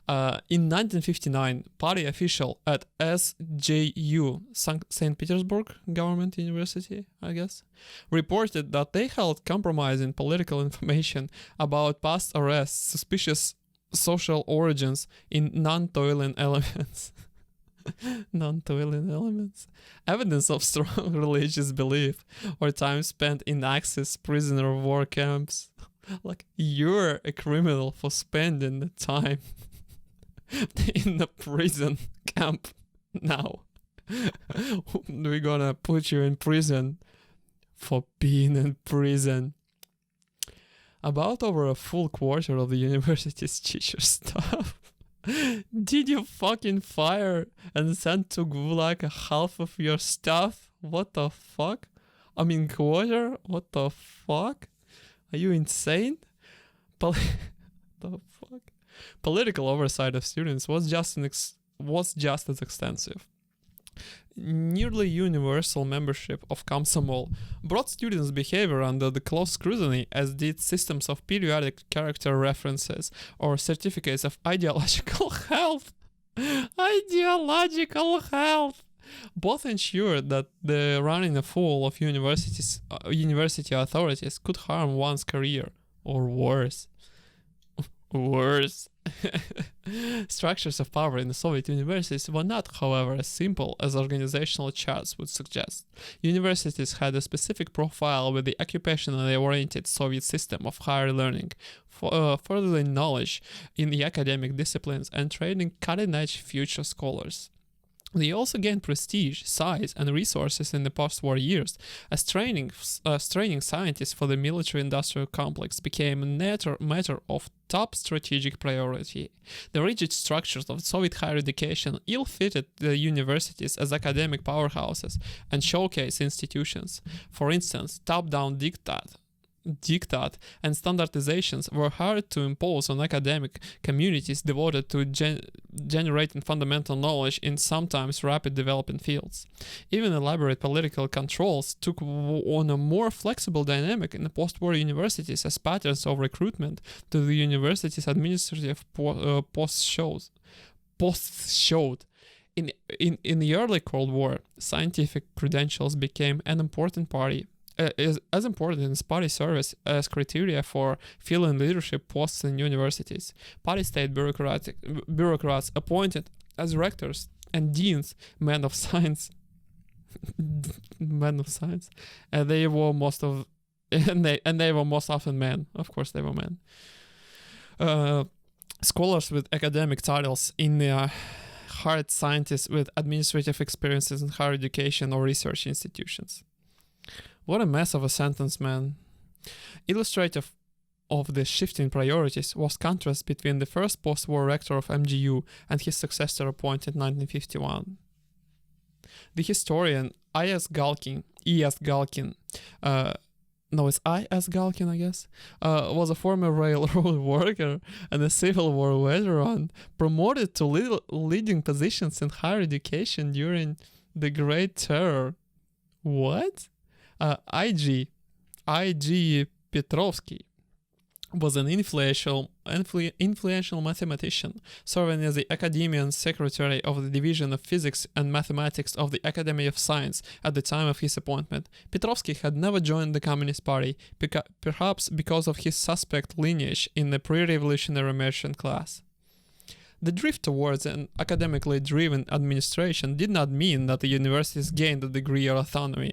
In 1959, party official at SJU, St. Petersburg Government University, I guess, reported that they held compromising political information about past arrests, suspicious social origins in non-toiling elements. Non-toiling elements. Evidence of strong religious belief or time spent in Axis prisoner of war camps. Like, you're a criminal for spending the time in the prison camp now. We're gonna put you in prison for being in prison. About over a full quarter of the university's teacher staff Did you fucking fire and send to Gulag half of your stuff? What the fuck? I mean, quarter? What the fuck? Are you insane? The fuck? Political oversight of students was just as extensive. Nearly universal membership of Komsomol brought students' behavior under the close scrutiny, as did systems of periodic character references or certificates of ideological health. Ideological health! Both ensured that the running afoul of university authorities could harm one's career, or worse. Worse. Structures of power in the Soviet universities were not, however, as simple as organizational charts would suggest. Universities had a specific profile with the occupationally oriented Soviet system of higher learning, furthering knowledge in the academic disciplines and training cutting-edge future scholars. They also gained prestige, size, and resources in the post-war years, as training scientists for the military-industrial complex became a matter of top strategic priority. The rigid structures of Soviet higher education ill-fitted the universities as academic powerhouses and showcase institutions. For instance, top-down diktat and standardizations were hard to impose on academic communities devoted to generating fundamental knowledge in sometimes rapid developing fields. Even elaborate political controls took on a more flexible dynamic in the post-war universities, as patterns of recruitment to the university's administrative posts showed. In the early Cold War, scientific credentials became an important as important as party service as criteria for filling leadership posts in universities. Party state bureaucrats appointed as rectors and deans men of science. And they were most often men. Of course, they were men. Scholars with academic titles in the hard scientists with administrative experiences in higher education or research institutions. What a mess of a sentence, man. Illustrative of the shifting priorities was contrast between the first post-war rector of MGU and his successor appointed in 1951. The historian E.S. Galkin, was a former railroad worker and a Civil War veteran, promoted to leading positions in higher education during the Great Terror. What? I.G. Petrovsky was an influential mathematician, serving as the academian secretary of the Division of Physics and Mathematics of the Academy of Science at the time of his appointment. Petrovsky had never joined the Communist Party, perhaps because of his suspect lineage in the pre-revolutionary merchant class. The drift towards an academically driven administration did not mean that the universities gained a degree of autonomy.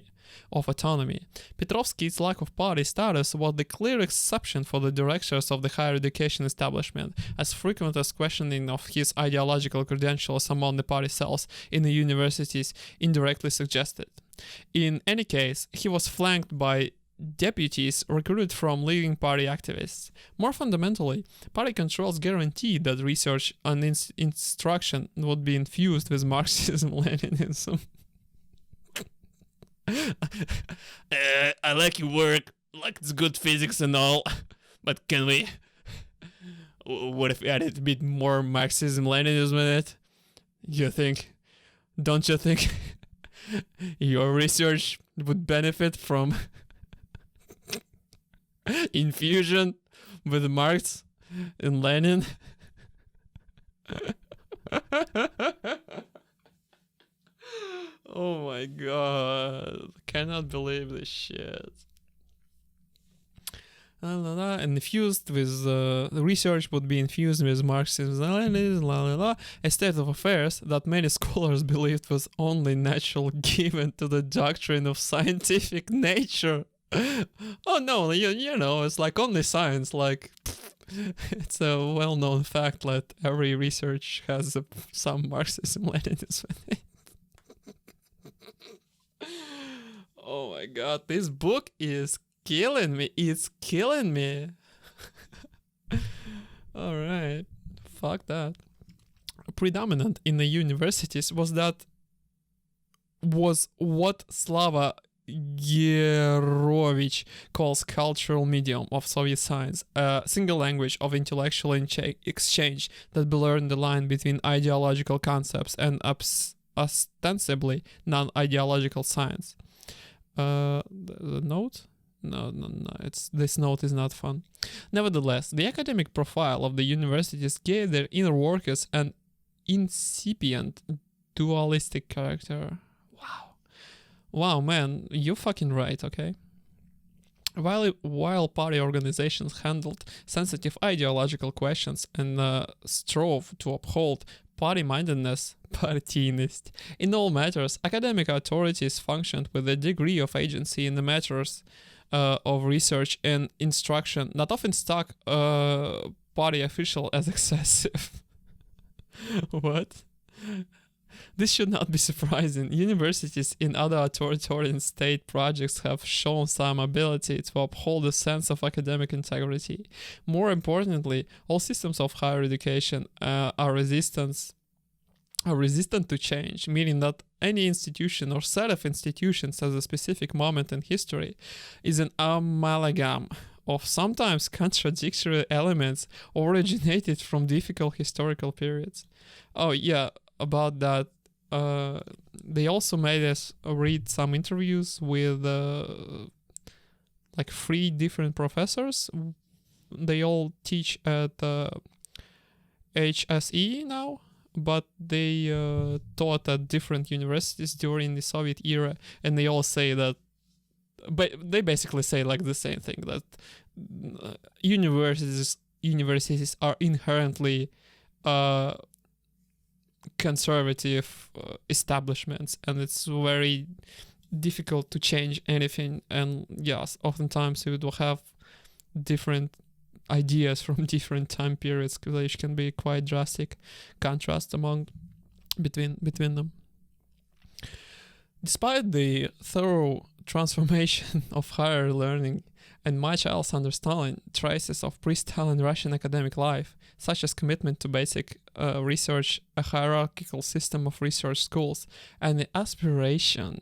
Petrovsky's lack of party status was the clear exception for the directors of the higher education establishment, as frequent as questioning of his ideological credentials among the party cells in the universities indirectly suggested. In any case, he was flanked by deputies recruited from leading party activists. More fundamentally, party controls guaranteed that research and instruction would be infused with Marxism-Leninism. I like your work, like it's good physics and all, but what if we added a bit more Marxism-Leninism in it? Don't you think your research would benefit from infusion with Marx and Lenin? Oh my god, cannot believe this shit. And infused with the research would be infused with Marxism, a state of affairs that many scholars believed was only natural given to the doctrine of scientific nature. Oh no, you know, it's like only science, like it's a well-known fact that every research has some Marxism-Leninism in it. Oh my god, this book is killing me. It's killing me. Alright, fuck that. predominant in the universities was what Slava Gerovich calls cultural medium of Soviet science, a single language of intellectual exchange that blurred the line between ideological concepts and ostensibly non-ideological science. The note? No, this note is not fun. Nevertheless, the academic profile of the universities gave their inner workers an incipient dualistic character. Wow, man, you're fucking right, okay? While party organizations handled sensitive ideological questions and strove to uphold party-mindedness, партийность, in all matters, academic authorities functioned with a degree of agency in the matters of research and instruction, not often struck party official as excessive. What? This should not be surprising. Universities in other authoritarian state projects have shown some ability to uphold a sense of academic integrity. More importantly, all systems of higher education are resistant to change, meaning that any institution or set of institutions at a specific moment in history is an amalgam of sometimes contradictory elements originated from difficult historical periods. Oh yeah, about that, they also made us read some interviews with like 3 different professors. They all teach at HSE now, but they taught at different universities during the Soviet era, and they all say that, but they basically say like the same thing, that universities are inherently conservative establishments, and it's very difficult to change anything. And yes, oftentimes it will have different ideas from different time periods, which can be quite drastic contrast between them. Despite the thorough transformation of higher learning and much else understanding traces of pre-Stalin Russian academic life, such as commitment to basic research, a hierarchical system of research schools, and the aspiration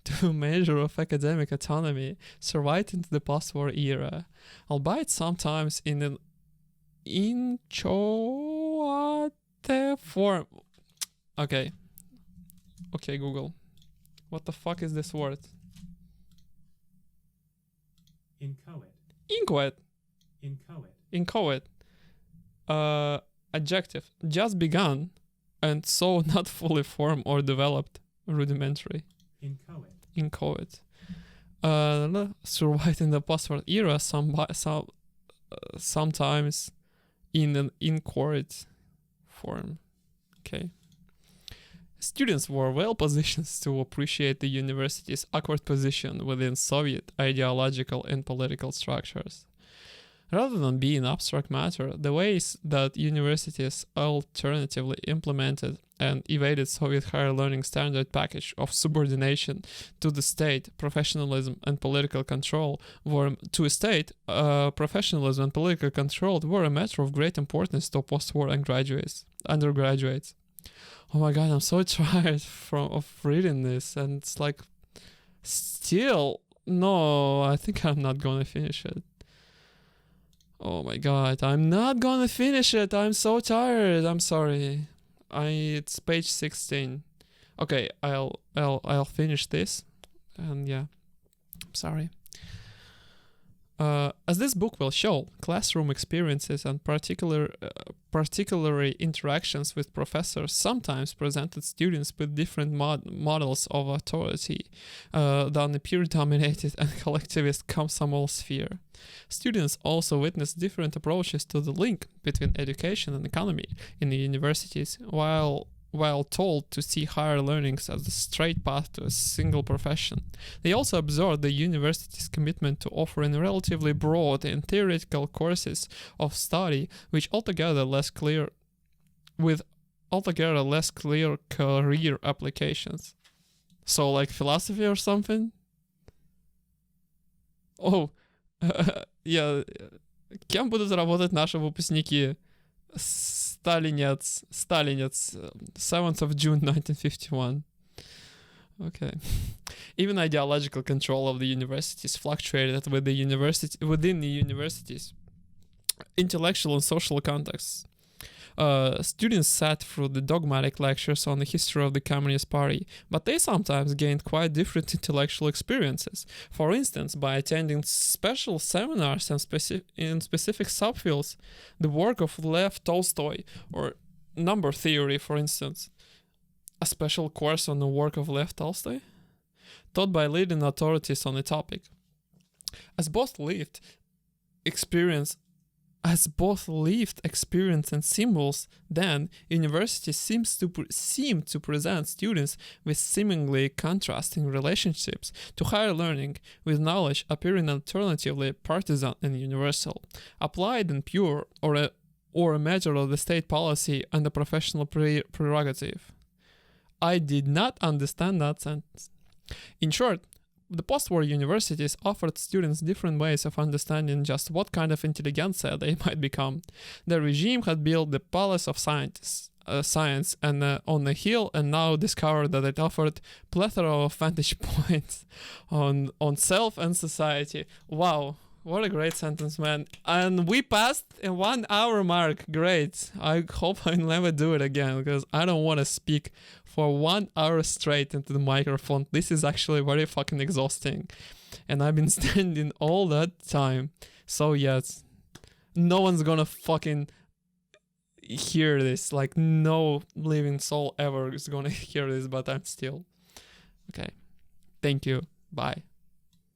to a measure of academic autonomy survived into the post-war era, albeit sometimes in an inchoate form. Okay, Google. What the fuck is this word? Inchoate. Adjective. Just begun and so not fully formed or developed. Rudimentary. Inchoate. Survived in the post-war era sometimes in an inchoate form. Okay. Students were well positioned to appreciate the university's awkward position within Soviet ideological and political structures. Rather than being abstract matter, the ways that universities alternatively implemented and evaded Soviet higher learning standard package of subordination to the state, professionalism, and political control were a matter of great importance to post-war undergraduates. Oh my god, I'm so tired of reading this, and it's like, still, no, I think I'm not gonna finish it. Oh my god, I'm not gonna finish it. I'm so tired. I'm sorry. It's page 16. Okay, I'll finish this, and yeah, I'm sorry. As this book will show, classroom experiences and particularly interactions with professors sometimes presented students with different models of authority than the peer-dominated and collectivist Komsomol sphere. Students also witnessed different approaches to the link between education and economy in the universities, while told to see higher learnings as a straight path to a single profession. They also observed the university's commitment to offering relatively broad and theoretical courses of study with altogether less clear career applications. So like philosophy or something? Yeah. Кем будут работать наши выпускники? Stalinets, 7th of June 1951. Okay. Even ideological control of the universities fluctuated within the universities, intellectual and social contexts. Students sat through the dogmatic lectures on the history of the Communist Party, but they sometimes gained quite different intellectual experiences. For instance, by attending special seminars in specific subfields, the work of Lev Tolstoy, or number theory, for instance. A special course on the work of Lev Tolstoy, taught by leading authorities on the topic. As both lived experience and symbols, then universities seem to present students with seemingly contrasting relationships to higher learning, with knowledge appearing alternatively partisan and universal, applied and pure, or a measure of the state policy and the professional prerogative. I did not understand that sentence. In short, the post-war universities offered students different ways of understanding just what kind of intelligentsia they might become. The regime had built the palace of science and on a hill, and now discovered that it offered plethora of vantage points on self and society. Wow. What a great sentence, man. And we passed a 1 hour mark. Great. I hope I never do it again, because I don't want to speak for 1 hour straight into the microphone. This is actually very fucking exhausting. And I've been standing all that time. So yes, no one's gonna fucking hear this. Like, no living soul ever is gonna hear this, but I'm still. Okay. Thank you. Bye.